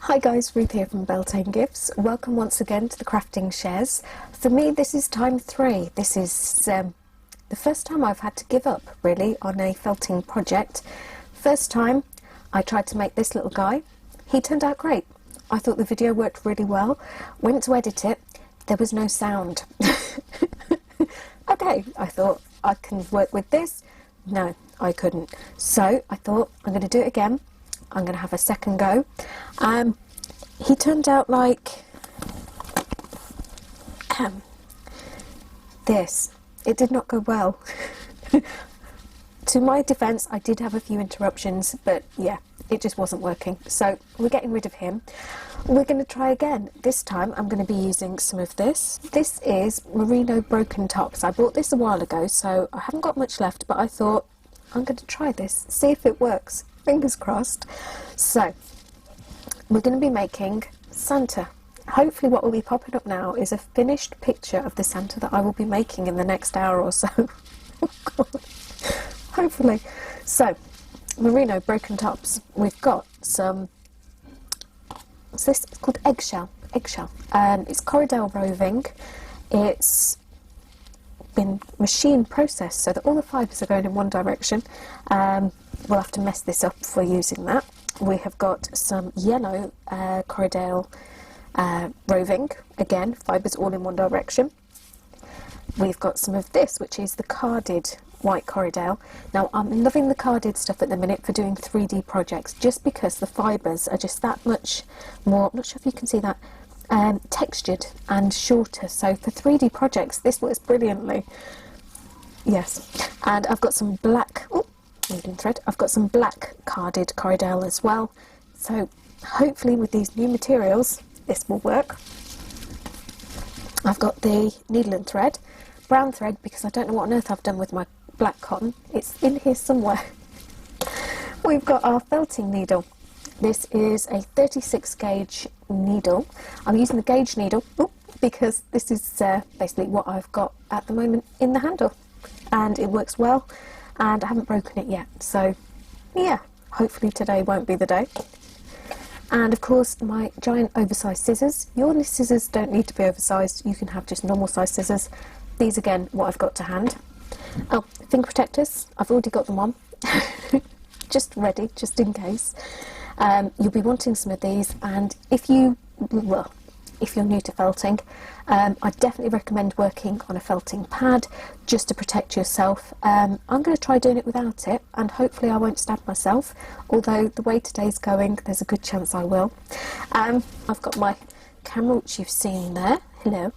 Hi guys, Ruth here from Beltane Gifts. Welcome once again to the crafting shares. For me, this is time 3. This is the first time I've had to give up really on a felting project. First time I tried to make this little guy. He turned out great. I thought the video worked really well. Went to edit it, there was no sound. Okay, I thought I can work with this. No, I couldn't. So I thought I'm going to do it again. I'm going to have a second go. He turned out like this. It did not go well. To my defence, I did have a few interruptions, but yeah, it just wasn't working. So we're getting rid of him. We're going to try again. This time I'm going to be using some of this. This is Merino Broken Tops. I bought this a while ago, so I haven't got much left, but I thought I'm going to try this, see if it works. Fingers crossed. So we're going to be making Santa. Hopefully what will be popping up now is a finished picture of the Santa that I will be making in the next hour or so. Oh God. Hopefully. So Merino Broken Tops. We've got some, what's this? It's called Eggshell. It's Corridel roving. It's been machine processed so that all the fibres are going in one direction. We'll have to mess this up for using that. We have got some yellow Corridel roving, again fibres all in one direction. We've got some of this, which is the carded white Corridel. Now I'm loving the carded stuff at the minute for doing 3D projects, just because the fibres are just that much more, I'm not sure if you can see that, textured and shorter, so for 3D projects this works brilliantly. Yes, and I've got some black needle thread. I've got some black carded Corridel as well, so hopefully with these new materials this will work. I've got the needle and thread, brown thread, because I don't know what on earth I've done with my black cotton. It's in here somewhere. We've got our felting needle. This is a 36 gauge needle. I'm using the gauge needle because this is basically what I've got at the moment in the handle, and it works well, and I haven't broken it yet, so yeah, hopefully today won't be the day. And of course my giant oversized scissors. Your scissors don't need to be oversized, you can have just normal sized scissors. These again, what I've got to hand. Oh, finger protectors, I've already got them on. Just ready, just in case. You'll be wanting some of these, and if you're new to felting, I definitely recommend working on a felting pad just to protect yourself. I'm going to try doing it without it, and hopefully I won't stab myself, although the way today's going there's a good chance I will. I've got my camera, which you've seen there. Hello.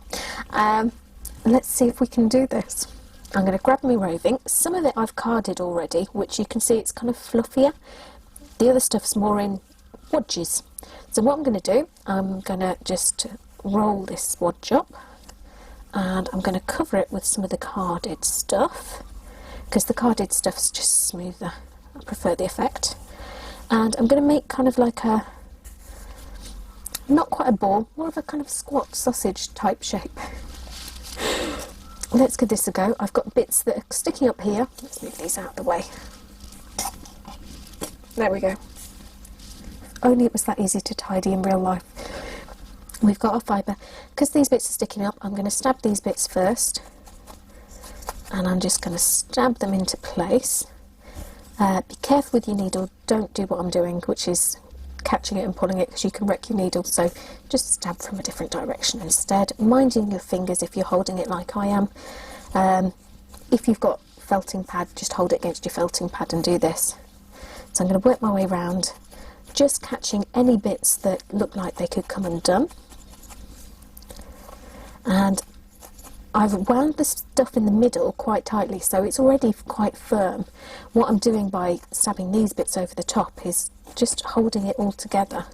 Let's see if we can do this. I'm going to grab my roving. Some of it I've carded already, which you can see it's kind of fluffier. The other stuff's more in wadges. So what I'm going to do, I'm going to just roll this wadge up, and I'm going to cover it with some of the carded stuff, because the carded stuff's just smoother. I prefer the effect. And I'm going to make kind of like a, not quite a ball, more of a kind of squat sausage type shape. Let's give this a go. I've got bits that are sticking up here. Let's move these out of the way. There we go. Only it was that easy to tidy in real life. We've got our fibre. Because these bits are sticking up, I'm going to stab these bits first, and I'm just going to stab them into place. Be careful with your needle, don't do what I'm doing, which is catching it and pulling it, because you can wreck your needle, so just stab from a different direction instead, minding your fingers if you're holding it like I am. If you've got felting pad, just hold it against your felting pad and do this. So I'm going to work my way around, just catching any bits that look like they could come undone. And I've wound the stuff in the middle quite tightly, so it's already quite firm. What I'm doing by stabbing these bits over the top is just holding it all together.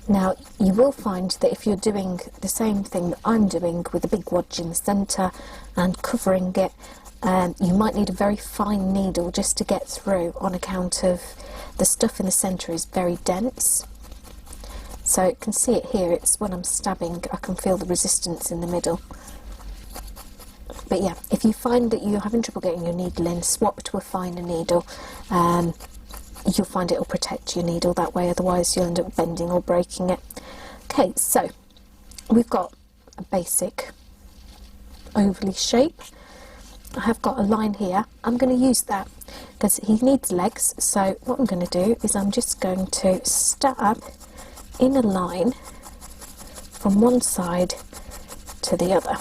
Now you will find that if you're doing the same thing that I'm doing with a big wadge in the centre and covering it, you might need a very fine needle just to get through, on account of the stuff in the centre is very dense. So you can see it here, it's when I'm stabbing I can feel the resistance in the middle. But yeah, if you find that you're having trouble getting your needle in, swap to a finer needle. you'll find it will protect your needle that way, otherwise you'll end up bending or breaking it. Okay, so we've got a basic ovally shape. I have got a line here. I'm going to use that because he needs legs, so what I'm going to do is I'm just going to stab in a line from one side to the other.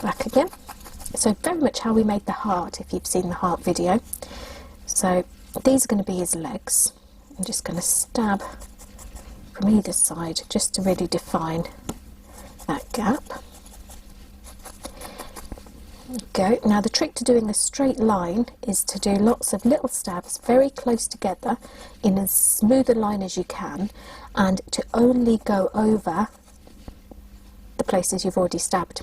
Back again. So very much how we made the heart, if you've seen the heart video. So these are going to be his legs. I'm just going to stab from either side just to really define that gap. There we go. Now the trick to doing a straight line is to do lots of little stabs very close together in as smooth a line as you can, and to only go over the places you've already stabbed.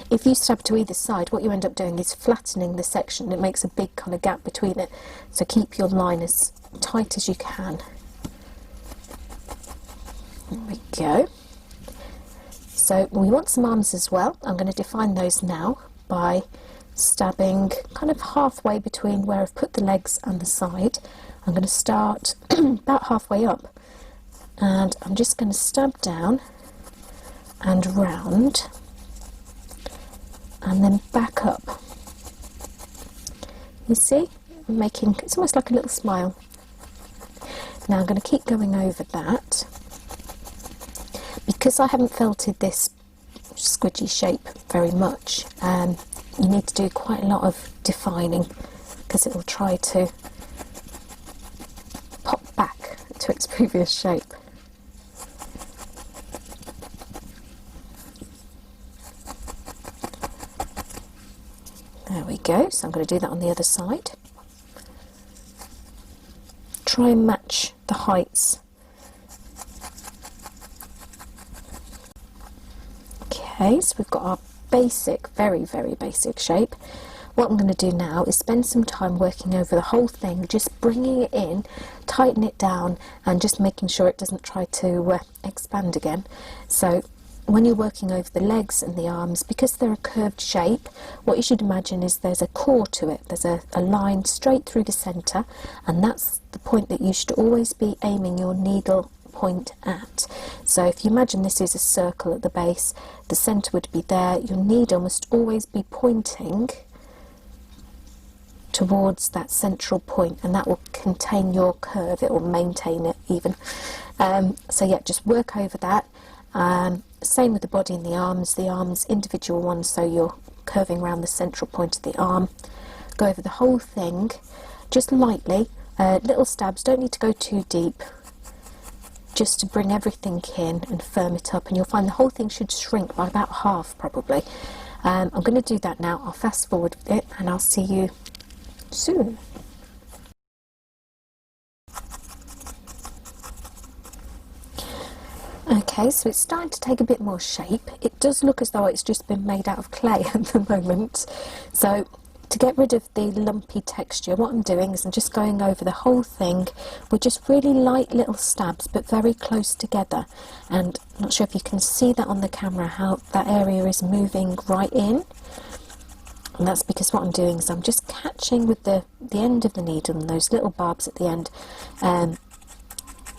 If you stab to either side, what you end up doing is flattening the section. It makes a big kind of gap between it, so keep your line as tight as you can. There we go. So we want some arms as well. I'm going to define those now by stabbing kind of halfway between where I've put the legs and the side. I'm going to start about halfway up, and I'm just going to stab down and round and then back up. You see, I'm making, it's almost like a little smile. Now I'm going to keep going over that. Because I haven't felted this squidgy shape very much, you need to do quite a lot of defining because it will try to pop back to its previous shape. There we go, so I'm going to do that on the other side. Try and match the heights. Okay, so we've got our basic, very, very basic shape. What I'm going to do now is spend some time working over the whole thing, just bringing it in, tighten it down, and just making sure it doesn't try to expand again. So when you're working over the legs and the arms, because they're a curved shape, what you should imagine is there's a core to it. There's a line straight through the centre, and that's the point that you should always be aiming your needle point at. So if you imagine this is a circle at the base, the centre would be there. Your needle must always be pointing towards that central point, and that will contain your curve. It will maintain it even. So yeah, just work over that. Same with the body and the arms individual ones, so you're curving around the central point of the arm. Go over the whole thing just lightly, little stabs, don't need to go too deep, just to bring everything in and firm it up, and you'll find the whole thing should shrink by about half probably. I'm going to do that now. I'll fast forward a bit and I'll see you soon. Okay, so it's starting to take a bit more shape. It does look as though it's just been made out of clay at the moment. So to get rid of the lumpy texture, what I'm doing is I'm just going over the whole thing with just really light little stabs, but very close together. And I'm not sure if you can see that on the camera, how that area is moving right in. And that's because what I'm doing is I'm just catching with the end of the needle and those little barbs at the end,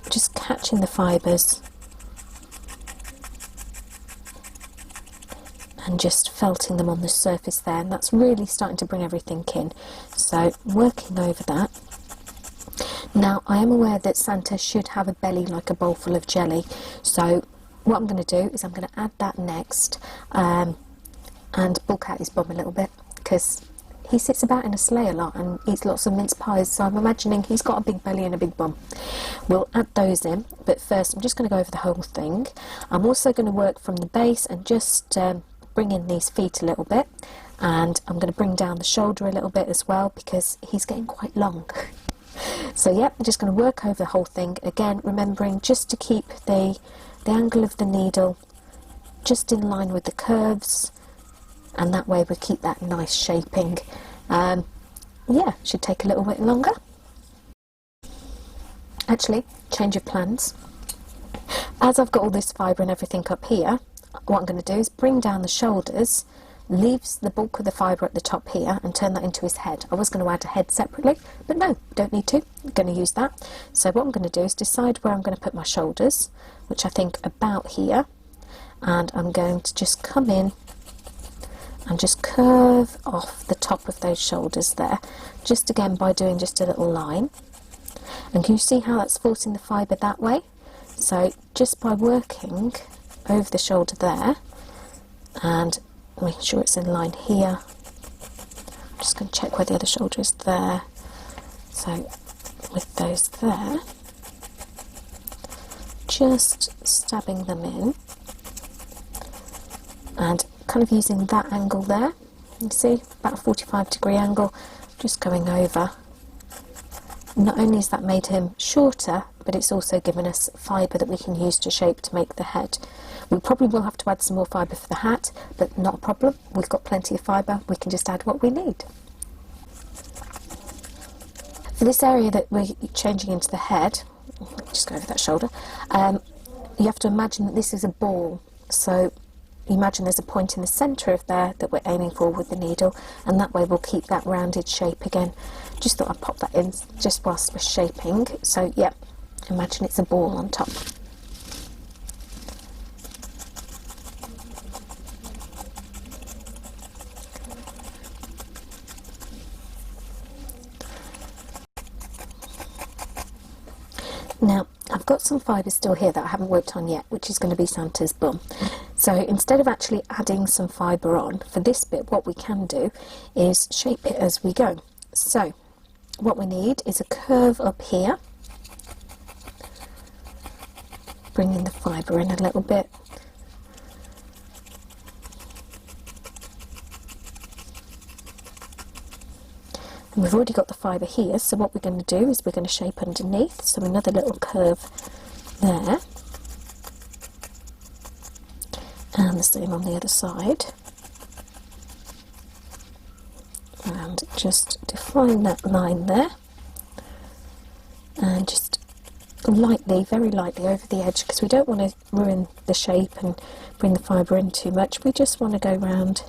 just catching the fibres and just felting them on the surface there, and that's really starting to bring everything in. So working over that. Now I am aware that Santa should have a belly like a bowl full of jelly, so what I'm going to do is I'm going to add that next, and bulk out his bum a little bit, because he sits about in a sleigh a lot and eats lots of mince pies, so I'm imagining he's got a big belly and a big bum. We'll add those in, but first I'm just going to go over the whole thing. I'm also going to work from the base and just bring in these feet a little bit, and I'm going to bring down the shoulder a little bit as well because he's getting quite long. So yeah, I'm just going to work over the whole thing, again remembering just to keep the angle of the needle just in line with the curves, and that way we keep that nice shaping. Yeah, should take a little bit longer. Actually, change of plans. As I've got all this fibre and everything up here, what I'm going to do is bring down the shoulders leaves the bulk of the fibre at the top here and turn that into his head. I was going to add a head separately, but no, don't need to. I'm going to use that. So what I'm going to do is decide where I'm going to put my shoulders, which I think about here, and I'm going to just come in and just curve off the top of those shoulders there, just again by doing just a little line. And can you see how that's forcing the fibre that way? So just by working over the shoulder there and making sure it's in line here, I'm just going to check where the other shoulder is there. So with those there, just stabbing them in and kind of using that angle there, you see, about a 45-degree angle, just going over. Not only has that made him shorter, but it's also given us fibre that we can use to shape to make the head. We probably will have to add some more fibre for the hat, but not a problem. We've got plenty of fibre, we can just add what we need. For this area that we're changing into the head, just go over that shoulder, you have to imagine that this is a ball. So imagine there's a point in the centre of there that we're aiming for with the needle, and that way we'll keep that rounded shape again. Just thought I'd pop that in just whilst we're shaping. So yeah, imagine it's a ball on top. Now I've got some fibre still here that I haven't worked on yet, which is going to be Santa's bum. So instead of actually adding some fibre on, for this bit what we can do is shape it as we go. So what we need is a curve up here, bringing the fibre in a little bit, and we've already got the fibre here, so what we're going to do is we're going to shape underneath, so another little curve there, and the same on the other side, and just define that line there, and just lightly, very lightly over the edge, because we don't want to ruin the shape and bring the fibre in too much. We just want to go round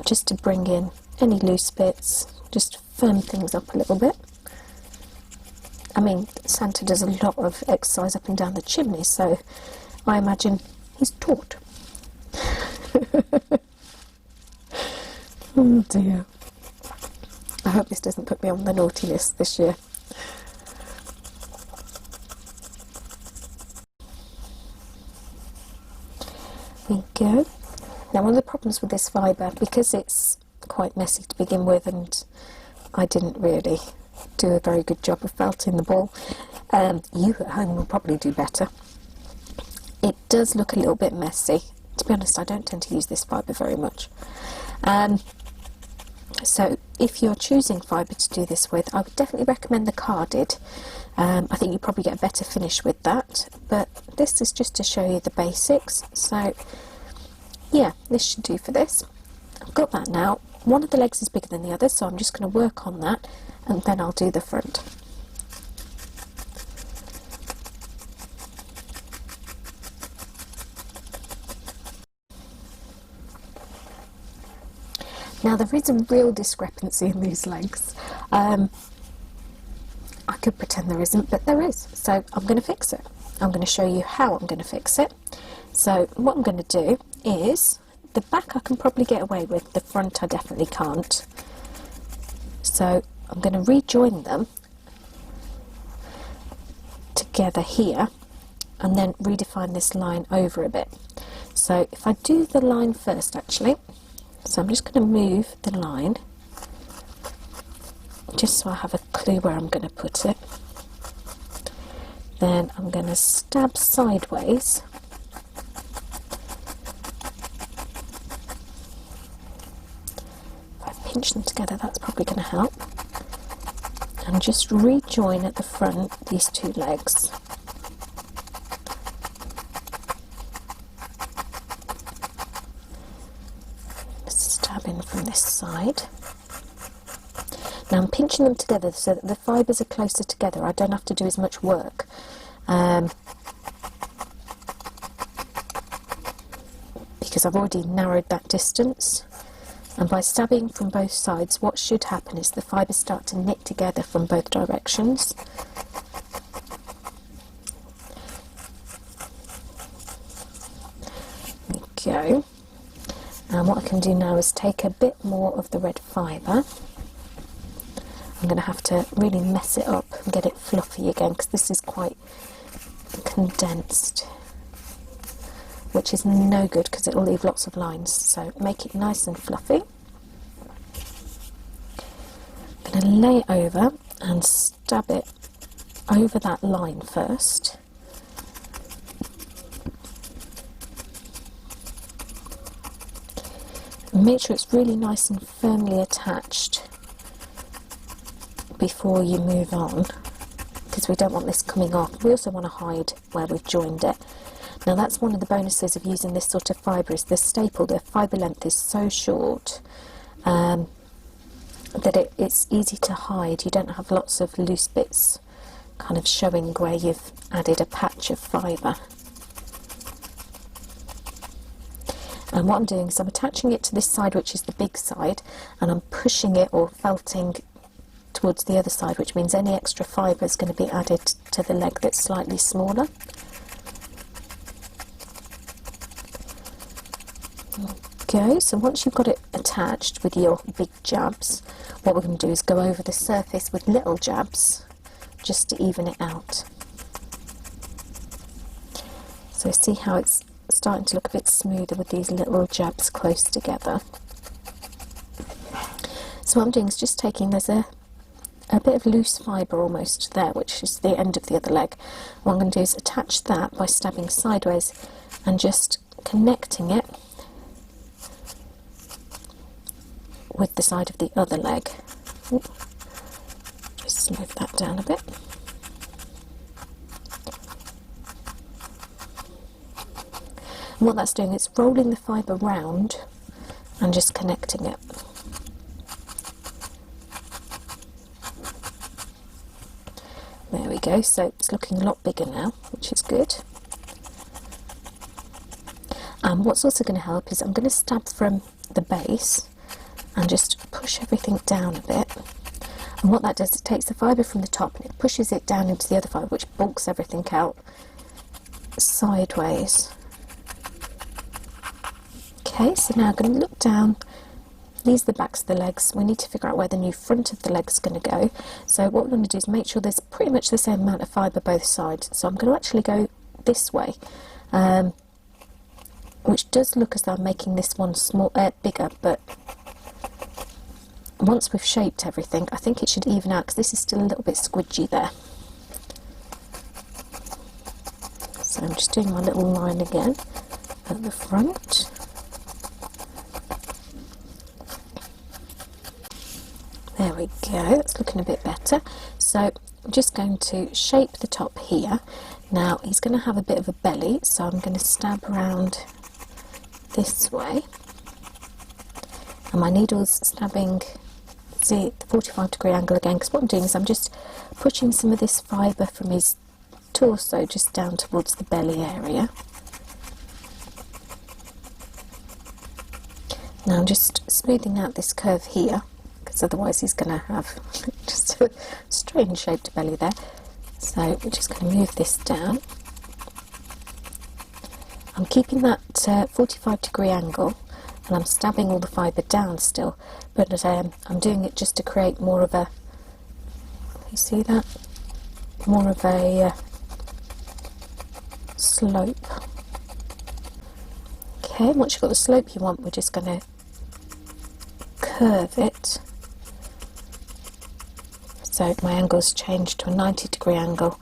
just to bring in any loose bits, just firm things up a little bit. I mean, Santa does a lot of exercise up and down the chimney, so I imagine he's taut. Oh dear. I hope this doesn't put me on the naughty list this year. There you go. Now one of the problems with this fibre, because it's quite messy to begin with and I didn't really do a very good job of felting the ball, you at home will probably do better. It does look a little bit messy. To be honest, I don't tend to use this fibre very much. So if you're choosing fibre to do this with, I would definitely recommend the carded. I think you probably get a better finish with that, but this is just to show you the basics. So yeah, this should do for this. I've got that now. One of the legs is bigger than the other, so I'm just going to work on that and then I'll do the front. Now there is a real discrepancy in these legs. I could pretend there isn't, but there is. So I'm going to fix it. I'm going to show you how I'm going to fix it. So what I'm going to do is, the back I can probably get away with, the front I definitely can't. So I'm going to rejoin them together here and then redefine this line over a bit. So if I do the line first actually, so I'm just going to move the line just so I have a clue where I'm going to put it. Then I'm going to stab sideways pinch them together, that's probably going to help, and just rejoin at the front these two legs. Stab in from this side. Now I'm pinching them together so that the fibres are closer together. I don't have to do as much work. Because because I've already narrowed that distance. And by stabbing from both sides, what should happen is the fibres start to knit together from both directions. There we go. And what I can do now is take a bit more of the red fibre. I'm going to have to really mess it up and get it fluffy again, because this is quite condensed, which is no good because it will leave lots of lines. So make it nice and fluffy. I'm going to lay it over and stab it over that line first. And make sure it's really nice and firmly attached before you move on, because we don't want this coming off. We also want to hide where we've joined it. Now that's one of the bonuses of using this sort of fibre, is the staple, the fibre length is so short that it's easy to hide. You don't have lots of loose bits kind of showing where you've added a patch of fibre. And what I'm doing is I'm attaching it to this side, which is the big side, and I'm pushing it or felting towards the other side, which means any extra fibre is going to be added to the leg that's slightly smaller. Okay, so once you've got it attached with your big jabs, what we're going to do is go over the surface with little jabs just to even it out. So see how it's starting to look a bit smoother with these little jabs close together. So what I'm doing is just taking, there's a bit of loose fibre almost there, which is the end of the other leg. What I'm going to do is attach that by stabbing sideways and just connecting it with the side of the other leg. Ooh. Just smooth that down a bit. And what that's doing is rolling the fibre round and just connecting it. There we go, so it's looking a lot bigger now, which is good. And what's also going to help is I'm going to stab from the base and just push everything down a bit. And what that does, it takes the fibre from the top and it pushes it down into the other fibre, which bulks everything out sideways. Okay, so now I'm going to look down. These are the backs of the legs. We need to figure out where the new front of the leg is going to go. So what we're going to do is make sure there's pretty much the same amount of fibre both sides. So I'm going to actually go this way, which does look as though I'm making this one bigger, but once we've shaped everything, I think it should even out, because this is still a little bit squidgy there. So I'm just doing my little line again at the front. There we go, that's looking a bit better. So I'm just going to shape the top here. Now he's going to have a bit of a belly, so I'm going to stab around this way. And my needle's stabbing, see, the 45-degree angle again, because what I'm doing is I'm just pushing some of this fibre from his torso just down towards the belly area. Now I'm just smoothing out this curve here, because otherwise he's going to have just a strange shaped belly there. So we're just going to move this down. I'm keeping that 45-degree angle, and I'm stabbing all the fibre down still, but I'm doing it just to create more of a, you see that? More of a slope. Okay, once you've got the slope you want, we're just going to curve it. So my angle's changed to a 90-degree angle,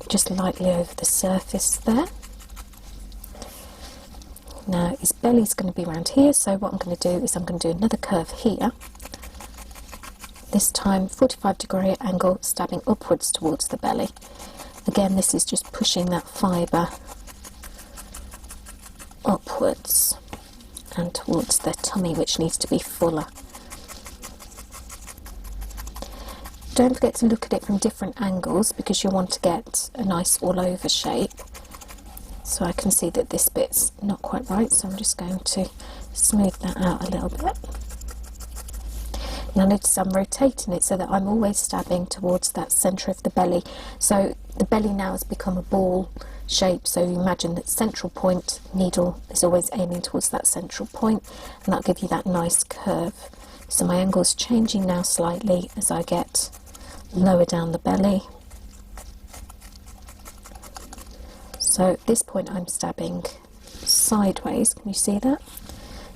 just lightly over the surface there. Now his belly's going to be around here, so what I'm going to do is I'm going to do another curve here. This time 45-degree angle, stabbing upwards towards the belly. Again, this is just pushing that fibre upwards and towards the tummy, which needs to be fuller. Don't forget to look at it from different angles, because you'll want to get a nice all-over shape. So I can see that this bit's not quite right, so I'm just going to smooth that out a little bit. Now notice I'm rotating it so that I'm always stabbing towards that centre of the belly. So the belly now has become a ball shape, so you imagine that central point needle is always aiming towards that central point, and that'll give you that nice curve. So my angle's changing now slightly as I get lower down the belly. So at this point I'm stabbing sideways, can you see that?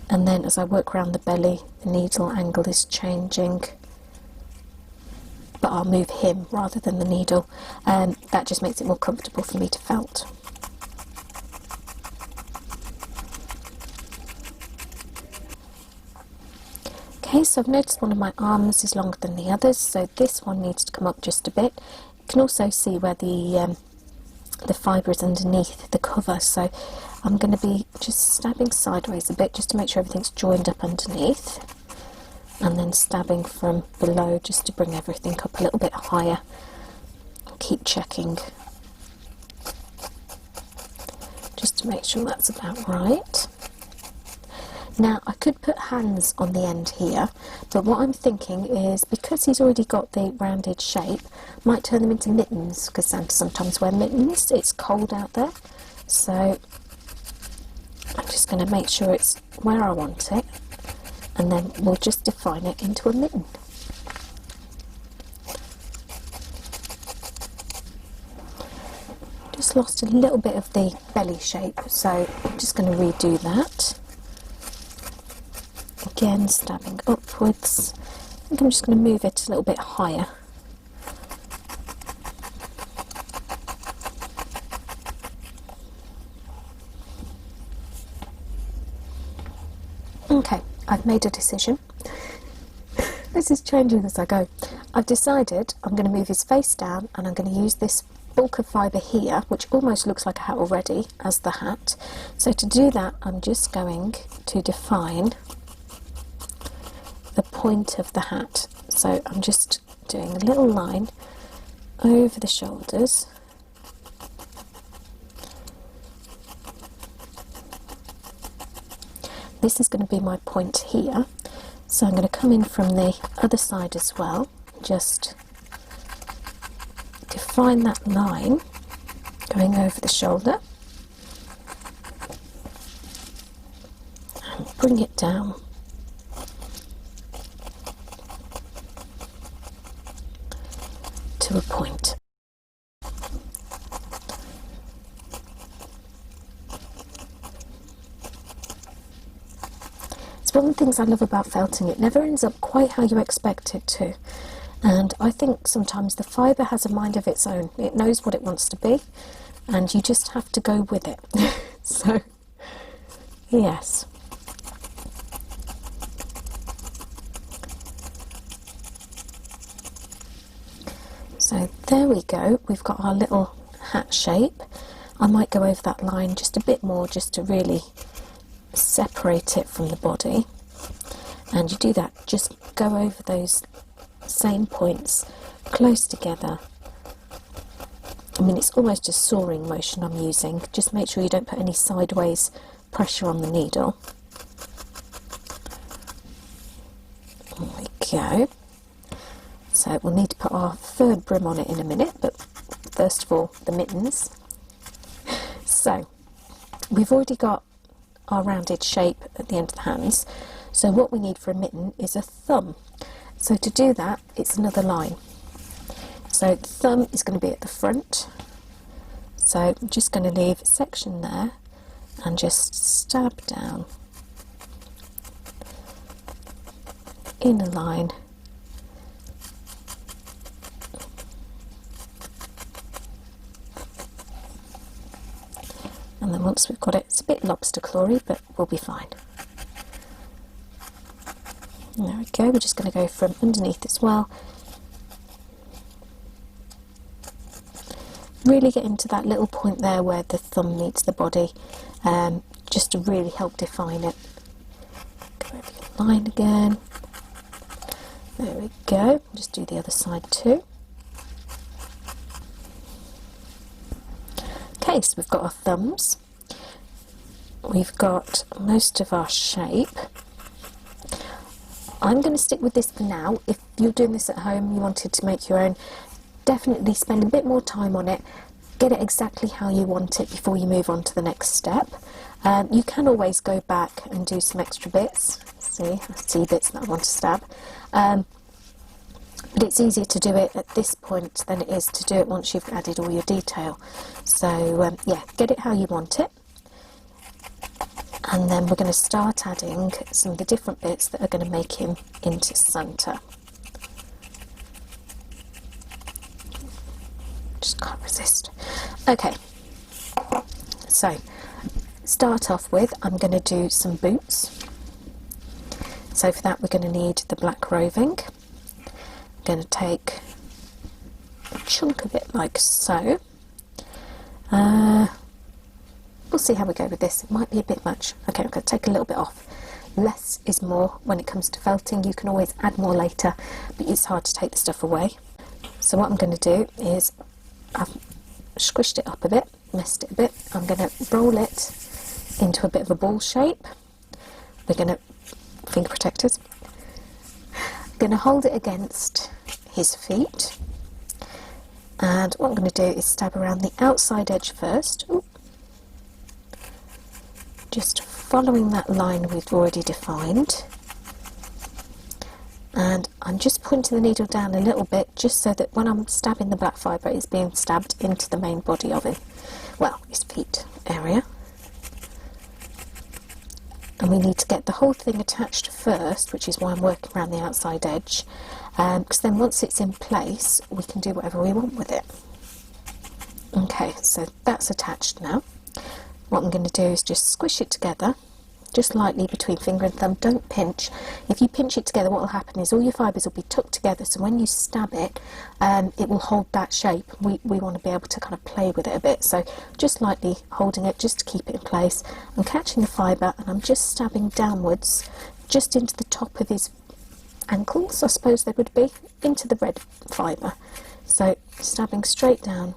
And then as I work around the belly, the needle angle is changing, but I'll move him rather than the needle, and that just makes it more comfortable for me to felt. Okay, so I've noticed one of my arms is longer than the others, so this one needs to come up just a bit. You can also see where the fibre is underneath the cover, so I'm going to be just stabbing sideways a bit just to make sure everything's joined up underneath, and then stabbing from below just to bring everything up a little bit higher. Keep checking just to make sure that's about right. Now I could put hands on the end here, but what I'm thinking is, because he's already got the rounded shape, I might turn them into mittens, because Santa sometimes wear mittens. It's cold out there, so I'm just going to make sure it's where I want it, and then we'll just define it into a mitten. Just lost a little bit of the belly shape, so I'm just going to redo that. Again, stabbing upwards. I think I'm just going to move it a little bit higher. Okay, I've made a decision. This is changing as I go. I've decided I'm going to move his face down, and I'm going to use this bulk of fibre here, which almost looks like a hat already, as the hat. So to do that, I'm just going to define the point of the hat. So I'm just doing a little line over the shoulders. This is going to be my point here, so I'm going to come in from the other side as well, just define that line going over the shoulder and bring it down to a point. It's one of the things I love about felting. It never ends up quite how you expect it to, and I think sometimes the fibre has a mind of its own. It knows what it wants to be, and you just have to go with it. So yes. So there we go, we've got our little hat shape. I might go over that line just a bit more, just to really separate it from the body. And you do that, just go over those same points close together. I mean, it's almost a sawing motion I'm using. Just make sure you don't put any sideways pressure on the needle. There we go. So we'll need to put our third brim on it in a minute, but first of all, the mittens. So we've already got our rounded shape at the end of the hands, so what we need for a mitten is a thumb. So to do that, it's another line. So the thumb is going to be at the front, so I'm just going to leave a section there and just stab down in a line. And then once we've got it, it's a bit lobster clawy, but we'll be fine. There we go, we're just going to go from underneath as well. Really get into that little point there where the thumb meets the body, just to really help define it. Go over your line again. There we go, just do the other side too. Okay, so we've got our thumbs. we've got most of our shape. I'm going to stick with this for now. If you're doing this at home, you wanted to make your own, definitely spend a bit more time on it, get it exactly how you want it before you move on to the next step. You can always go back and do some extra bits. See, I see bits that I want to stab. But it's easier to do it at this point than it is to do it once you've added all your detail. So yeah, get it how you want it. And then we're going to start adding some of the different bits that are going to make him into Santa. Just can't resist. Okay, so start off with, I'm going to do some boots. So for that we're going to need the black roving. I'm going to take a chunk of it like so. We'll see how we go with this. It might be a bit much. Okay, I'm going to take a little bit off. Less is more when it comes to felting. You can always add more later, but it's hard to take the stuff away. So what I'm going to do is, I've squished it up a bit, messed it a bit. I'm going to roll it into a bit of a ball shape. We're going to, finger protectors. I'm going to hold it against his feet. And what I'm going to do is stab around the outside edge first. Ooh. Just following that line we've already defined, and I'm just pointing the needle down a little bit just so that when I'm stabbing the black fibre it's being stabbed into the main body of him, well, his feet area. And we need to get the whole thing attached first, which is why I'm working around the outside edge, because then once it's in place we can do whatever we want with it. Okay, so that's attached now. What I'm going to do is just squish it together, just lightly between finger and thumb. Don't pinch. If you pinch it together, what will happen is all your fibres will be tucked together, so when you stab it, it will hold that shape. We want to be able to kind of play with it a bit, so just lightly holding it just to keep it in place. I'm catching the fibre and I'm just stabbing downwards, just into the top of his ankles, I suppose they would be, into the red fibre. So stabbing straight down.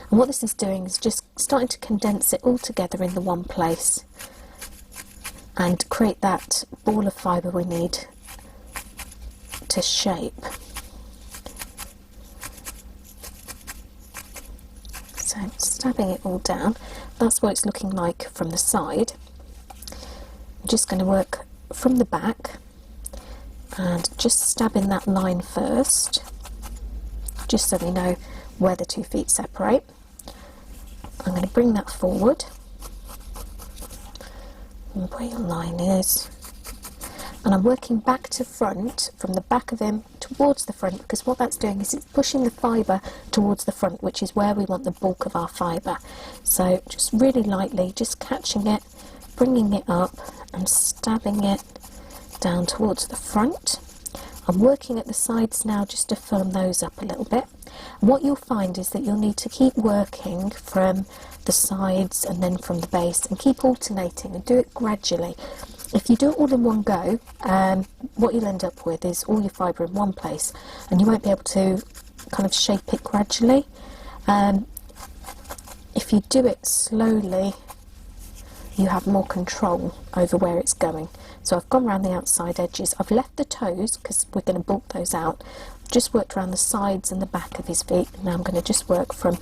And what this is doing is just starting to condense it all together in the one place and create that ball of fibre we need to shape. So stabbing it all down, that's what it's looking like from the side. I'm just going to work from the back and just stabbing that line first, just so we know where the 2 feet separate. I'm going to bring that forward and where your line is, and I'm working back to front from the back of him towards the front, because what that's doing is it's pushing the fibre towards the front, which is where we want the bulk of our fibre. So just really lightly, just catching it, bringing it up and stabbing it down towards the front. I'm working at the sides now just to firm those up a little bit. And what you'll find is that you'll need to keep working from the sides and then from the base, and keep alternating and do it gradually. If you do it all in one go, what you'll end up with is all your fibre in one place, and you won't be able to kind of shape it gradually. If you do it slowly, you have more control over where it's going. So I've gone around the outside edges. I've left the toes because we're going to bulk those out. Just worked around the sides and the back of his feet. Now I'm going to just work from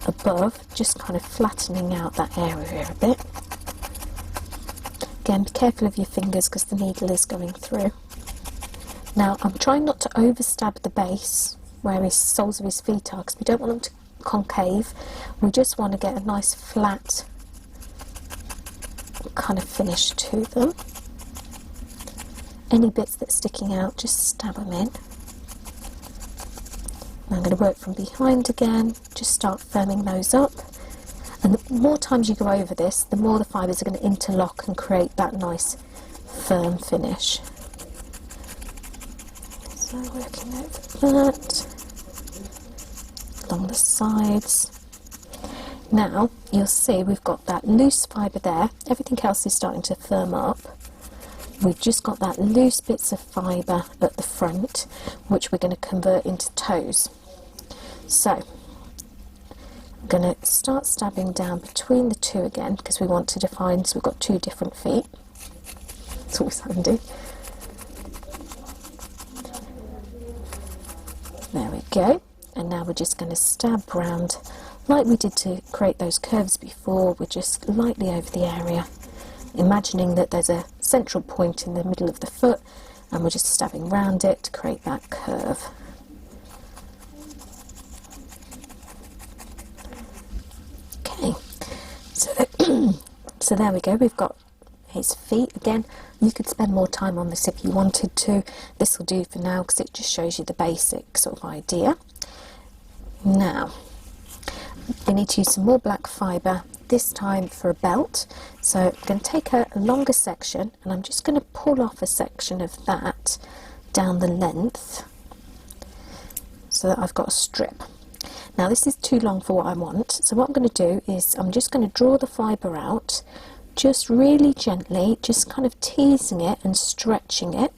above, just kind of flattening out that area a bit. Again, be careful of your fingers because the needle is going through. Now I'm trying not to overstab the base where his soles of his feet are, because we don't want them to concave. We just want to get a nice flat kind of finish to them. Any bits that's sticking out, just stab them in. I'm going to work from behind again, just start firming those up. And the more times you go over this, the more the fibres are going to interlock and create that nice firm finish. So working over that, along the sides. Now you'll see we've got that loose fibre there, everything else is starting to firm up. We've just got that loose bits of fibre at the front, which we're going to convert into toes. So I'm going to start stabbing down between the two again because we want to define, so we've got two different feet. It's always handy. There we go. And now we're just going to stab round like we did to create those curves before. We're just lightly over the area, imagining that there's a central point in the middle of the foot, and we're just stabbing round it to create that curve. Okay, so there we go, we've got his feet. Again, you could spend more time on this if you wanted to. This will do for now because it just shows you the basic sort of idea. Now, we need to use some more black fibre, this time for a belt. So I'm going to take a longer section and I'm just going to pull off a section of that down the length so that I've got a strip. Now this is too long for what I want, so what I'm going to do is I'm just going to draw the fibre out, just really gently, just kind of teasing it and stretching it.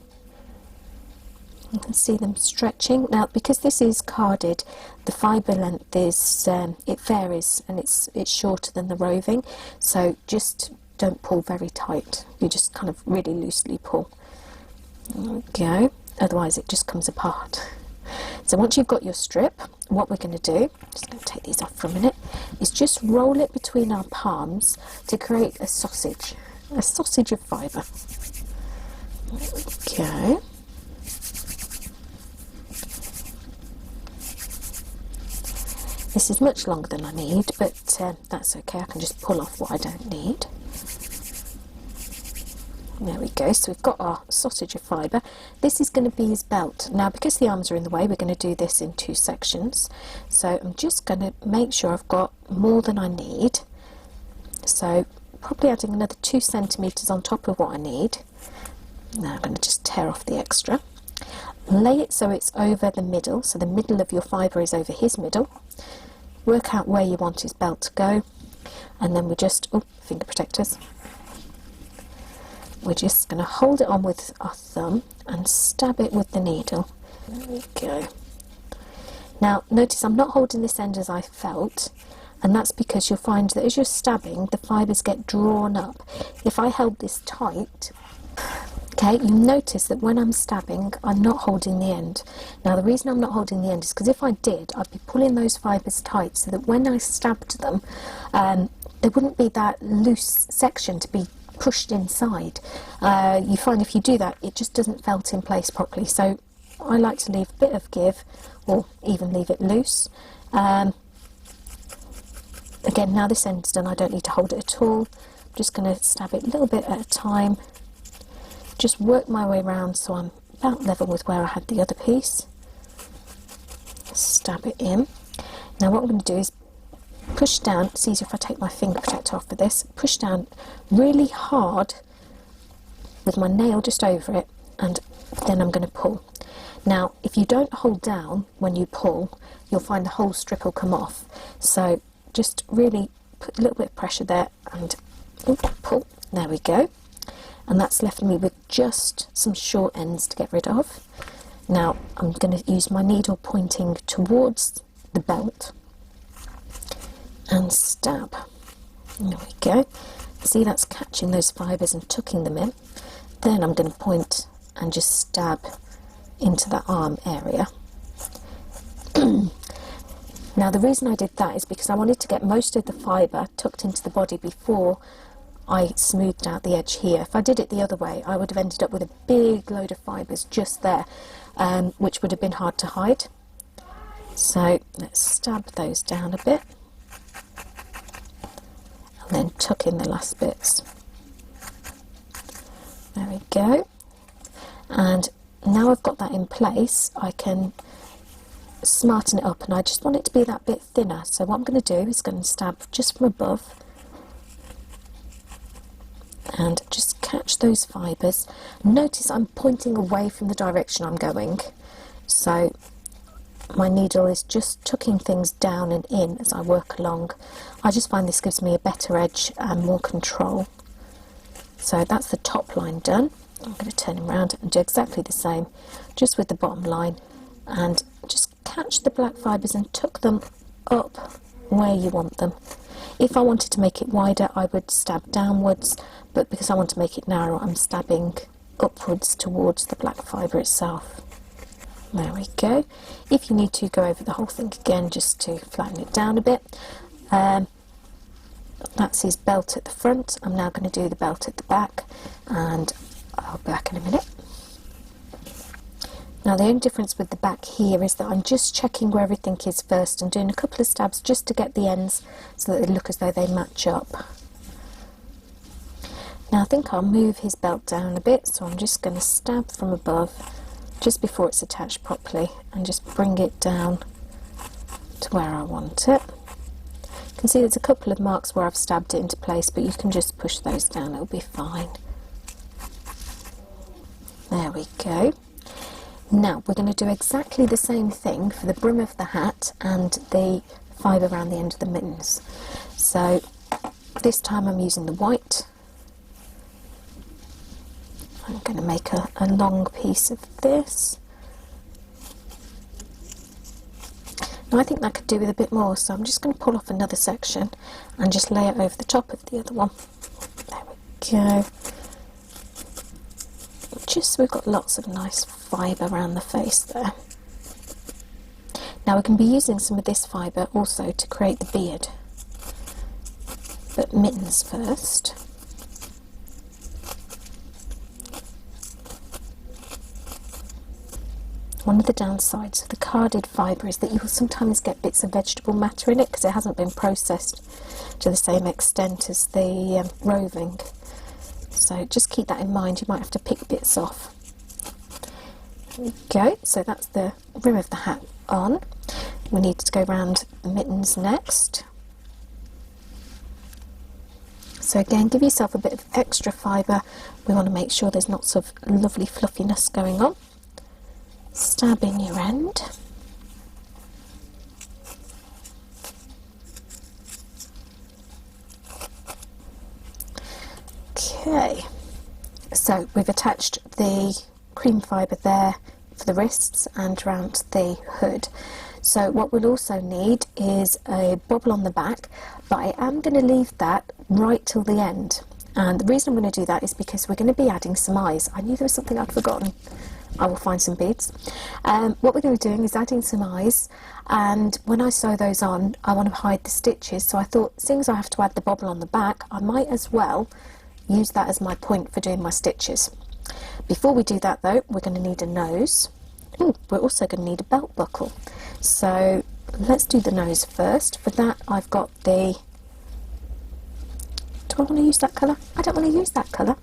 You can see them stretching. Now because this is carded, the fibre length is, it varies and it's shorter than the roving, so just don't pull very tight, you just kind of really loosely pull. There we go, otherwise it just comes apart. So once you've got your strip, what we're going to do, just going to take these off for a minute, is just roll it between our palms to create a sausage of fibre. There we go. This is much longer than I need, but that's okay, I can just pull off what I don't need. There we go, so we've got our sausage of fibre. This is going to be his belt. Now because the arms are in the way, we're going to do this in two sections. So I'm just going to make sure I've got more than I need. So probably adding another 2 centimetres on top of what I need. Now I'm going to just tear off the extra. Lay it so it's over the middle, so the middle of your fibre is over his middle. Work out where you want his belt to go, and then we just, oh, finger protectors. We're just going to hold it on with our thumb and stab it with the needle. There we go. Now notice I'm not holding this end as I felt, and that's because you'll find that as you're stabbing, the fibres get drawn up. If I held this tight, okay, you notice that when I'm stabbing, I'm not holding the end. Now the reason I'm not holding the end is because if I did, I'd be pulling those fibres tight so that when I stabbed them, there wouldn't be that loose section to be pushed inside. You find if you do that, it just doesn't felt in place properly. So I like to leave a bit of give, or even leave it loose. Again, now this end's done, I don't need to hold it at all. I'm just going to stab it a little bit at a time. Just work my way around so I'm about level with where I had the other piece. Stab it in. Now what I'm going to do is push down. It's easier if I take my finger protector off for this. Push down really hard with my nail just over it, and then I'm going to pull. Now if you don't hold down when you pull, you'll find the whole strip will come off. So just really put a little bit of pressure there and pull. There we go. And that's left me with just some short ends to get rid of. Now I'm going to use my needle pointing towards the belt and stab. There we go. See, that's catching those fibres and tucking them in. Then I'm going to point and just stab into that arm area. Now the reason I did that is because I wanted to get most of the fibre tucked into the body before I smoothed out the edge here. If I did it the other way, I would have ended up with a big load of fibres just there, which would have been hard to hide. So let's stab those down a bit, and then tuck in the last bits. There we go. And now I've got that in place, I can smarten it up, and I just want it to be that bit thinner. So what I'm going to do is going to stab just from above and just catch those fibres. Notice I'm pointing away from the direction I'm going, so my needle is just tucking things down and in as I work along. I just find this gives me a better edge and more control. So that's the top line done. I'm going to turn him around and do exactly the same, just with the bottom line, and just catch the black fibres and tuck them up where you want them. If I wanted to make it wider, I would stab downwards, but because I want to make it narrow, I'm stabbing upwards towards the black fibre itself. There we go. If you need to, go over the whole thing again just to flatten it down a bit. That's his belt at the front. I'm now going to do the belt at the back, and I'll be back in a minute. Now the only difference with the back here is that I'm just checking where everything is first and doing a couple of stabs just to get the ends so that they look as though they match up. Now I think I'll move his belt down a bit, so I'm just going to stab from above just before it's attached properly and just bring it down to where I want it. You can see there's a couple of marks where I've stabbed it into place, but you can just push those down, it'll be fine. There we go. Now we're going to do exactly the same thing for the brim of the hat and the fibre around the end of the mittens. So this time I'm using the white. I'm going to make a long piece of this. Now I think that could do with a bit more, so I'm just going to pull off another section and just lay it over the top of the other one. There we go. Just so we've got lots of nice fibre around the face there. Now we can be using some of this fibre also to create the beard, but mittens first. One of the downsides of the carded fibre is that you will sometimes get bits of vegetable matter in it because it hasn't been processed to the same extent as the roving. So just keep that in mind, you might have to pick bits off. There we go, so that's the rim of the hat on. We need to go around the mittens next. So again, give yourself a bit of extra fibre. We want to make sure there's lots of lovely fluffiness going on. Stab in your end. Okay, so we've attached the cream fibre there for the wrists and around the hood. So what we'll also need is a bobble on the back, but I am going to leave that right till the end. And the reason I'm going to do that is because we're going to be adding some eyes. I knew there was something I'd forgotten. I will find some beads. What we're going to be doing is adding some eyes, and when I sew those on, I want to hide the stitches. So I thought, seeing as I have to add the bobble on the back, I might as well use that as my point for doing my stitches. Before we do that though, we're going to need a nose. Ooh, we're also going to need a belt buckle. So let's do the nose first. For that I've got the... Do I want to use that colour? I don't want to use that colour.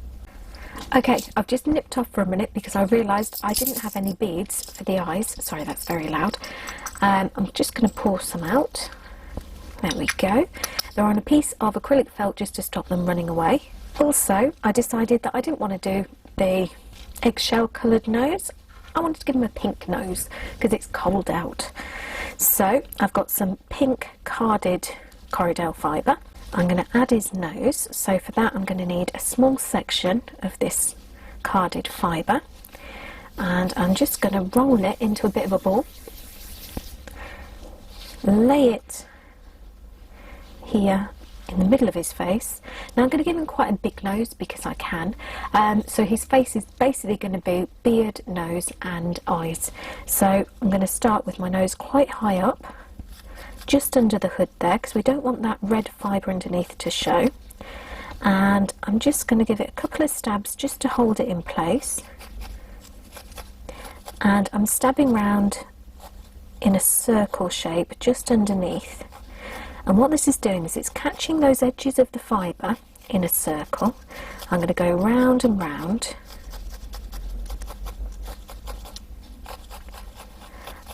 Okay, I've just nipped off for a minute because I realised I didn't have any beads for the eyes. Sorry, that's very loud. I'm just going to pour some out. There we go. They're on a piece of acrylic felt just to stop them running away. Also, I decided that I didn't want to do the eggshell coloured nose. I wanted to give him a pink nose because it's cold out. So I've got some pink carded Corriedale fibre. I'm going to add his nose. So for that I'm going to need a small section of this carded fibre, and I'm just going to roll it into a bit of a ball. Lay it here in the middle of his face. Now I'm going to give him quite a big nose because I can. So his face is basically going to be beard, nose and eyes. So I'm going to start with my nose quite high up, just under the hood there, because we don't want that red fibre underneath to show. And I'm just going to give it a couple of stabs just to hold it in place. And I'm stabbing round in a circle shape just underneath. And what this is doing is it's catching those edges of the fibre in a circle. I'm going to go round and round.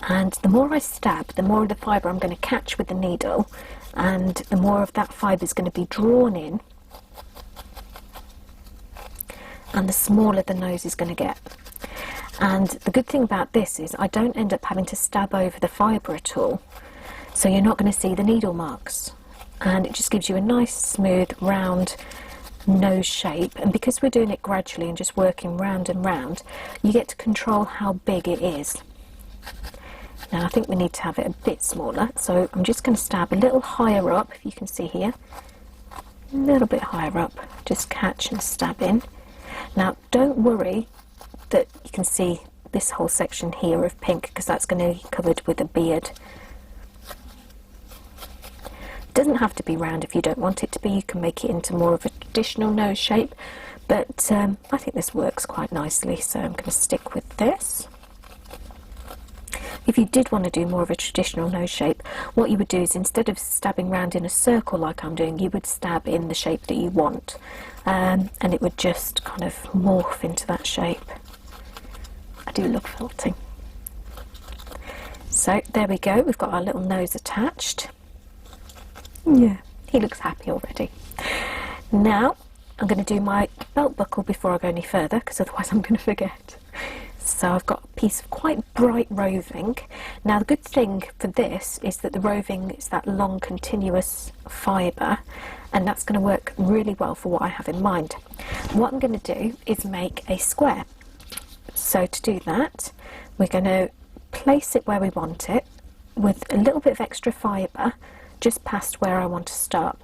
And the more I stab, the more of the fibre I'm going to catch with the needle, and the more of that fibre is going to be drawn in, and the smaller the nose is going to get. And the good thing about this is I don't end up having to stab over the fibre at all. So you're not going to see the needle marks, and it just gives you a nice smooth round nose shape. And because we're doing it gradually and just working round and round, you get to control how big it is. Now I think we need to have it a bit smaller, so I'm just going to stab a little higher up, if you can see here, a little bit higher up, just catch and stab in. Now don't worry that you can see this whole section here of pink, because that's going to be covered with a beard. It doesn't have to be round if you don't want it to be. You can make it into more of a traditional nose shape, but I think this works quite nicely, so I'm going to stick with this. If you did want to do more of a traditional nose shape, what you would do is, instead of stabbing round in a circle like I'm doing, you would stab in the shape that you want, and it would just kind of morph into that shape. I do love felting. So there we go, we've got our little nose attached. Yeah, he looks happy already. Now I'm going to do my belt buckle before I go any further, because otherwise I'm going to forget. So I've got a piece of quite bright roving. Now the good thing for this is that the roving is that long continuous fibre, and that's going to work really well for what I have in mind. What I'm going to do is make a square. So to do that, we're going to place it where we want it with a little bit of extra fibre just past where I want to start.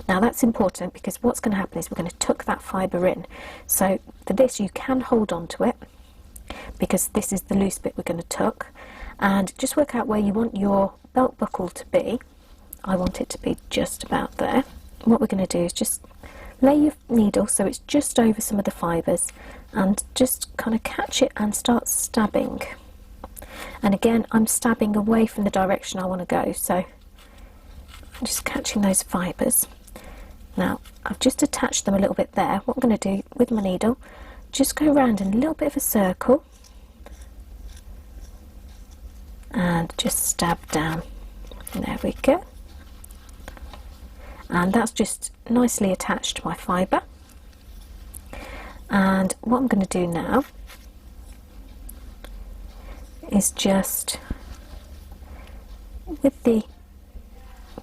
Now that's important, because what's going to happen is we're going to tuck that fibre in. So for this you can hold on to it, because this is the loose bit we're going to tuck, and just work out where you want your belt buckle to be. I want it to be just about there. What we're going to do is just lay your needle so it's just over some of the fibres, and just kind of catch it and start stabbing. And again, I'm stabbing away from the direction I want to go, so I'm just catching those fibres. Now I've just attached them a little bit there. What I'm going to do with my needle, just go around in a little bit of a circle and just stab down. And there we go. And that's just nicely attached to my fibre. And what I'm going to do now is just, with the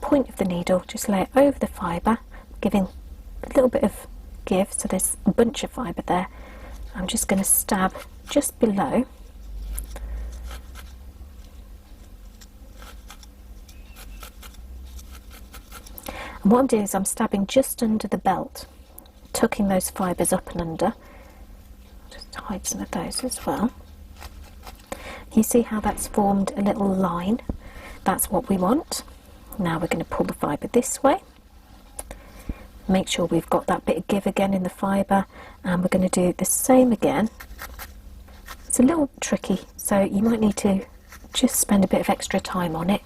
point of the needle, just lay it over the fibre, giving a little bit of give, so there's a bunch of fibre there. I'm just going to stab just below. And what I'm doing is I'm stabbing just under the belt, tucking those fibres up and under. Just hide some of those as well. You see how that's formed a little line? That's what we want. Now we're going to pull the fibre this way. Make sure we've got that bit of give again in the fibre, and we're going to do the same again. It's a little tricky, so you might need to just spend a bit of extra time on it.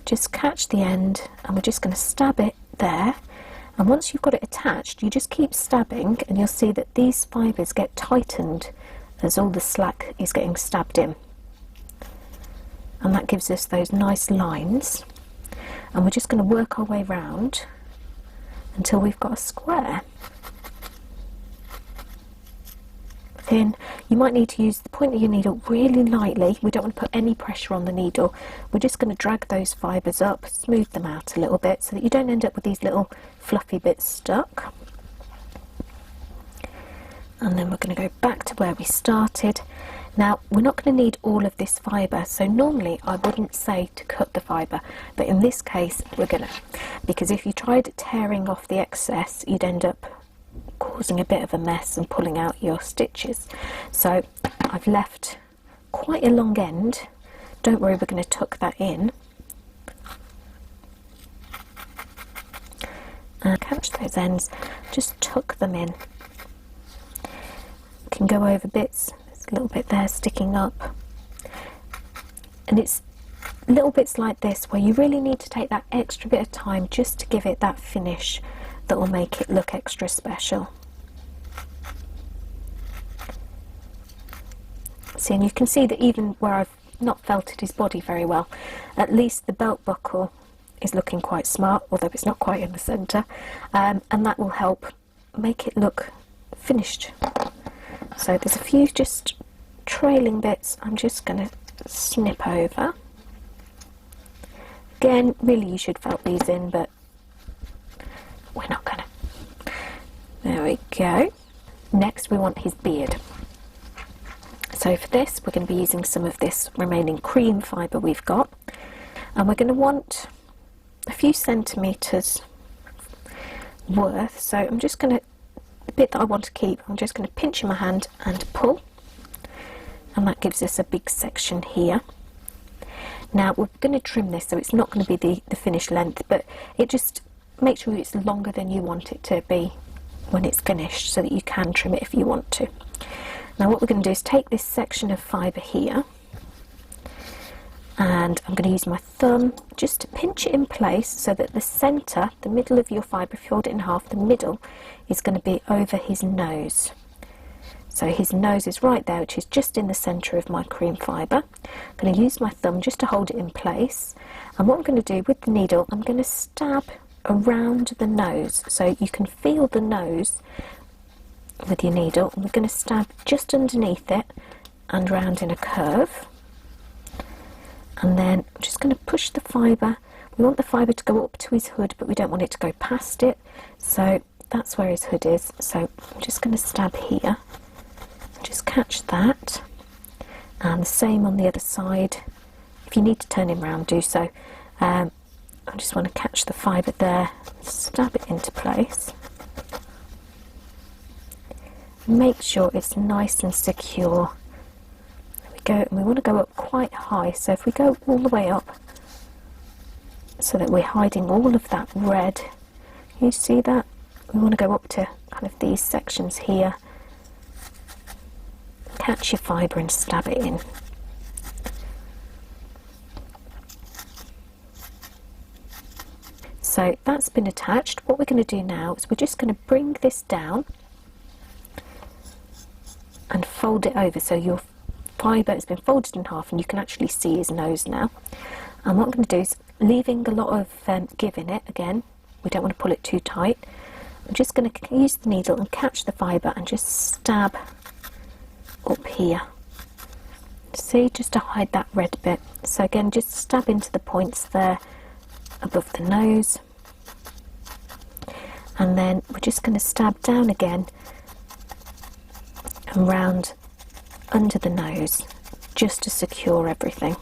Just catch the end, and we're just going to stab it there. And once you've got it attached, you just keep stabbing, and you'll see that these fibres get tightened as all the slack is getting stabbed in. And that gives us those nice lines. And we're just going to work our way round until we've got a square. Then you might need to use the point of your needle really lightly. We don't want to put any pressure on the needle. We're just going to drag those fibres up, smooth them out a little bit so that you don't end up with these little fluffy bits stuck. And then we're going to go back to where we started. Now we're not going to need all of this fibre, so normally I wouldn't say to cut the fibre, but in this case we're going to, because if you tried tearing off the excess you'd end up causing a bit of a mess and pulling out your stitches. So I've left quite a long end. Don't worry, we're going to tuck that in and catch those ends, just tuck them in. You can go over bits. A little bit there sticking up, and it's little bits like this where you really need to take that extra bit of time just to give it that finish that will make it look extra special. See, and you can see that even where I've not felted his body very well, at least the belt buckle is looking quite smart, although it's not quite in the centre, and that will help make it look finished. So there's a few just trailing bits I'm just going to snip over. Again, really you should felt these in, but we're not going to. There we go. Next we want his beard. So for this, we're going to be using some of this remaining cream fibre we've got, and we're going to want a few centimetres worth. So I'm just going to, the bit that I want to keep, I'm just going to pinch in my hand and pull, and that gives us a big section here. Now we're going to trim this, so it's not going to be the finished length, but it just makes sure it's longer than you want it to be when it's finished, so that you can trim it if you want to. Now what we're going to do is take this section of fibre here, and I'm going to use my thumb just to pinch it in place so that the centre, the middle of your fibre, if you fold it in half, the middle is going to be over his nose. So his nose is right there, which is just in the centre of my cream fibre. I'm going to use my thumb just to hold it in place, and what I'm going to do with the needle, I'm going to stab around the nose, so you can feel the nose with your needle, and we're going to stab just underneath it and round in a curve. And then I'm just going to push the fibre. We want the fibre to go up to his hood, but we don't want it to go past it, so that's where his hood is. So I'm just going to stab here, just catch that, and the same on the other side. If you need to turn him round, do so. I just want to catch the fibre there, stab it into place. Make sure it's nice and secure. There we go, and we want to go up quite high, so if we go all the way up so that we're hiding all of that red, you see that? We want to go up to kind of these sections here. Catch your fibre and stab it in. So that's been attached. What we're going to do now is we're just going to bring this down and fold it over, so your fibre has been folded in half and you can actually see his nose now. And what I'm going to do is, leaving a lot of give in it, again, we don't want to pull it too tight, I'm just going to use the needle and catch the fibre and just stab up here. See, just to hide that red bit. So again, just stab into the points there above the nose, and then we're just going to stab down again and round under the nose, just to secure everything.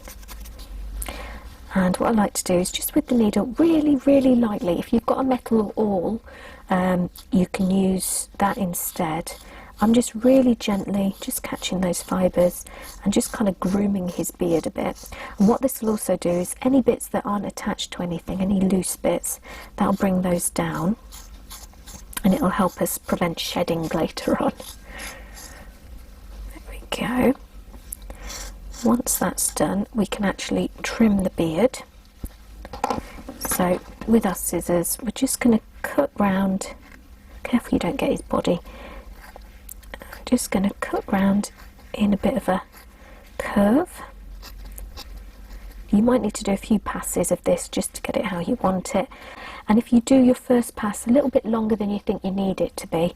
And what I like to do is just with the needle, really, really lightly. If you've got a metal awl, you can use that instead. I'm just really gently just catching those fibres and just kind of grooming his beard a bit. And what this will also do is any bits that aren't attached to anything, any loose bits, that'll bring those down, and it'll help us prevent shedding later on. There we go. Once that's done, we can actually trim the beard. So with our scissors, we're just going to cut round, careful you don't get his body, just going to cut round in a bit of a curve. You might need to do a few passes of this just to get it how you want it, and if you do your first pass a little bit longer than you think you need it to be,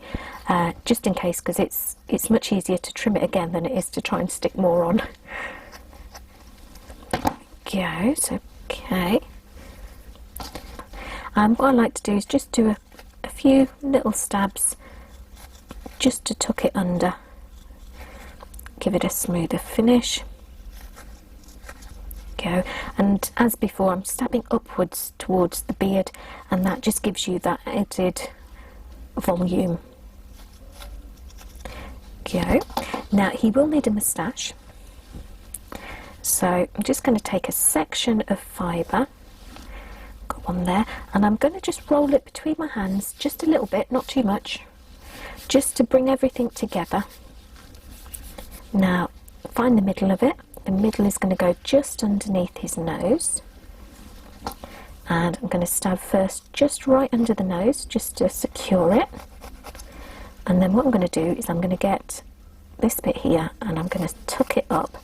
just in case, because it's much easier to trim it again than it is to try and stick more on. Go, so okay. And what I like to do is just do a few little stabs just to tuck it under, give it a smoother finish. Go, and as before, I'm stabbing upwards towards the beard, and that just gives you that added volume. Go. Now he will need a moustache, so I'm just going to take a section of fibre, got one there, and I'm going to just roll it between my hands just a little bit, not too much, just to bring everything together. Now find the middle of it. The middle is going to go just underneath his nose, and I'm going to stab first just right under the nose just to secure it, and then what I'm going to do is I'm going to get this bit here and I'm going to tuck it up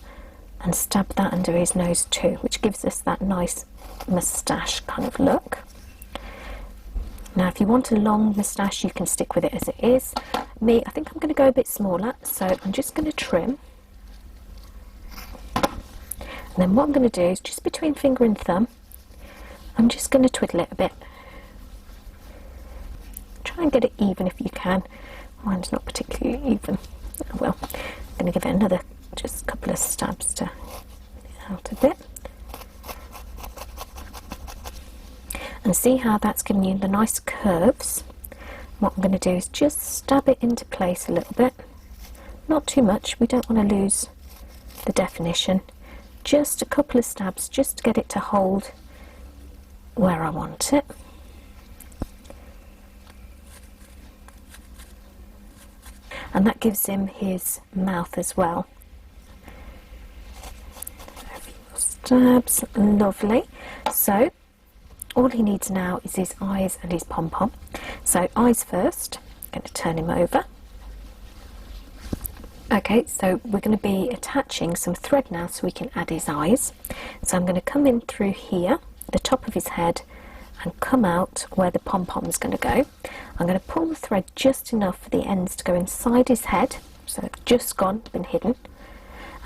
and stab that under his nose too, which gives us that nice moustache kind of look. Now if you want a long moustache, you can stick with it as it is. Me, I think I'm going to go a bit smaller, so I'm just going to trim. And then what I'm going to do is just between finger and thumb, I'm just going to twiddle it a bit. Try and get it even if you can. Mine's not particularly even. Oh well, I'm going to give it another just see how that's giving you the nice curves? What I'm going to do is just stab it into place a little bit. Not too much, we don't want to lose the definition. Just a couple of stabs just to get it to hold where I want it. And that gives him his mouth as well. A few more stabs, lovely. So all he needs now is his eyes and his pom-pom. So eyes first, I'm going to turn him over. Okay, so we're going to be attaching some thread now so we can add his eyes. So I'm going to come in through here, the top of his head, and come out where the pom-pom is going to go. I'm going to pull the thread just enough for the ends to go inside his head, so it's just gone, been hidden.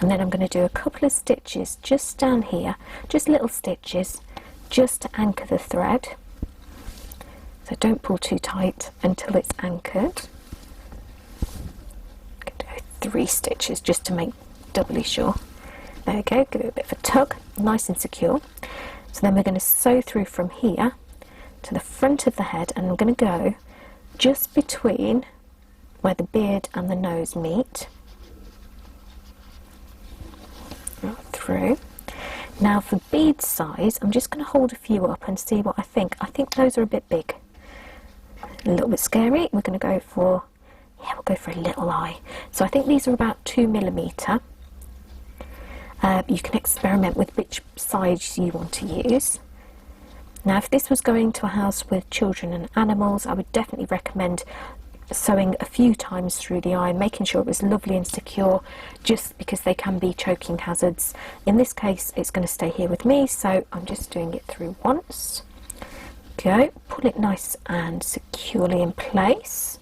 And then I'm going to do a couple of stitches just down here, just little stitches, just to anchor the thread. So don't pull too tight until it's anchored. I'm going to go 3 stitches just to make doubly sure. There we go, give it a bit of a tug, nice and secure. So then we're going to sew through from here to the front of the head, and I'm going to go just between where the beard and the nose meet. Right through. Now for bead size, I'm just going to hold a few up and see what I think. I think those are a bit big. A little bit scary. We're going to go for, yeah, we'll go for a little eye. So I think these are about 2mm. You can experiment with which size you want to use. Now if this was going to a house with children and animals, I would definitely recommend sewing a few times through the eye, making sure it was lovely and secure, just because they can be choking hazards. In this case it's going to stay here with me, so I'm just doing it through once. Go, pull it nice and securely in place.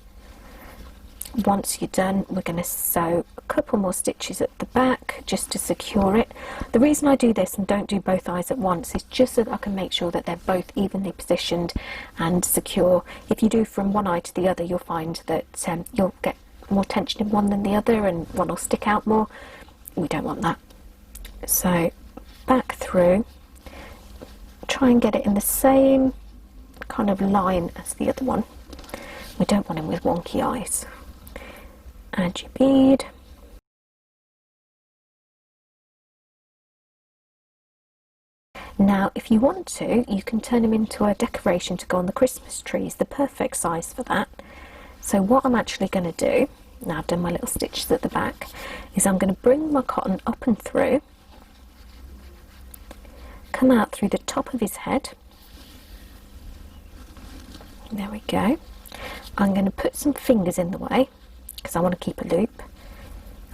Once you're done, we're going to sew a couple more stitches at the back just to secure it. The reason I do this and don't do both eyes at once is just so that I can make sure that they're both evenly positioned and secure. If you do from one eye to the other, you'll find that you'll get more tension in one than the other and one will stick out more. We don't want that. So back through, try and get it in the same kind of line as the other one. We don't want him with wonky eyes. Add your bead. Now if you want to, you can turn him into a decoration to go on the Christmas trees, the perfect size for that. So what I'm actually going to do, now I've done my little stitches at the back, is I'm going to bring my cotton up and through, come out through the top of his head. There we go. I'm going to put some fingers in the way because I want to keep a loop,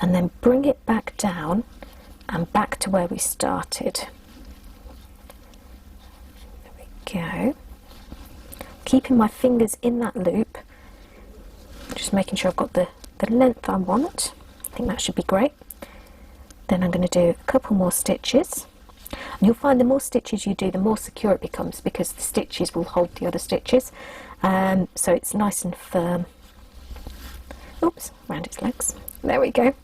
and then bring it back down and back to where we started. There we go. Keeping my fingers in that loop, just making sure I've got the length I want. I think that should be great. Then I'm going to do a couple more stitches. And you'll find the more stitches you do, the more secure it becomes, because the stitches will hold the other stitches. So it's nice and firm. Oops, around its legs. There we go.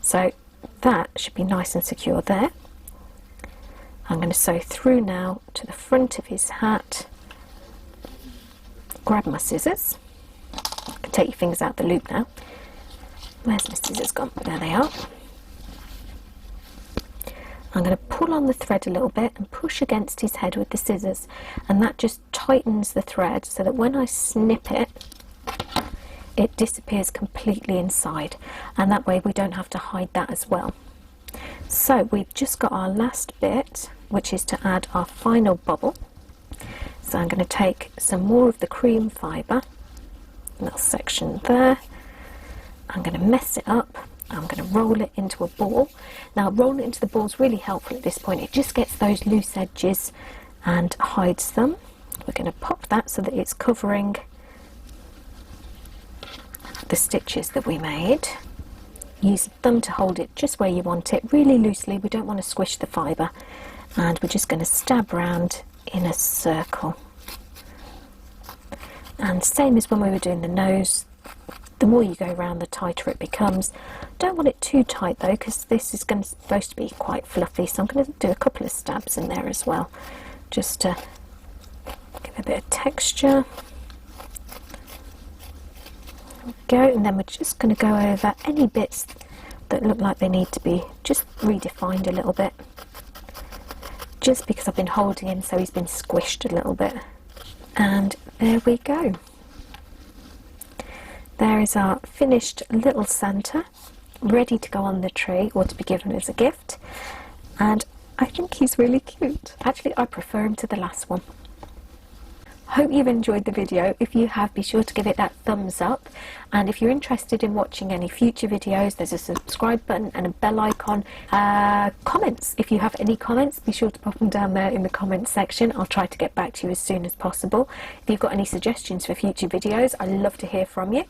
So that should be nice and secure there. I'm going to sew through now to the front of his hat. Grab my scissors. You can take your fingers out the loop now. Where's my scissors gone? There they are. I'm going to pull on the thread a little bit and push against his head with the scissors, and that just tightens the thread so that when I snip it, it disappears completely inside, and that way we don't have to hide that as well. So we've just got our last bit, which is to add our final bubble. So I'm going to take some more of the cream fibre, little section there. I'm going to mess it up. I'm going to roll it into a ball. Now rolling it into the ball is really helpful at this point. It just gets those loose edges and hides them. We're going to pop that so that it's covering the stitches that we made. Use your thumb to hold it just where you want it, really loosely. We don't want to squish the fibre, and we're just going to stab round in a circle. And same as when we were doing the nose, the more you go around, the tighter it becomes. Don't want it too tight though, because this is supposed to be quite fluffy, so I'm going to do a couple of stabs in there as well, just to give a bit of texture. There we go, and then we're just going to go over any bits that look like they need to be just redefined a little bit. Just because I've been holding him so he's been squished a little bit. And there we go. There is our finished little Santa, ready to go on the tree or to be given as a gift. And I think he's really cute. Actually, I prefer him to the last one. Hope you've enjoyed the video. If you have, be sure to give it that thumbs up. And if you're interested in watching any future videos, there's a subscribe button and a bell icon. Comments. If you have any comments, be sure to pop them down there in the comments section. I'll try to get back to you as soon as possible. If you've got any suggestions for future videos, I'd love to hear from you.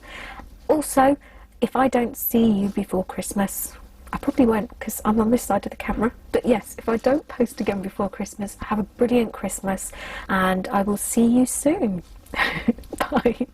Also, if I don't see you before Christmas, I probably won't because I'm on this side of the camera, but yes, if I don't post again before Christmas, have a brilliant Christmas and I will see you soon. Bye.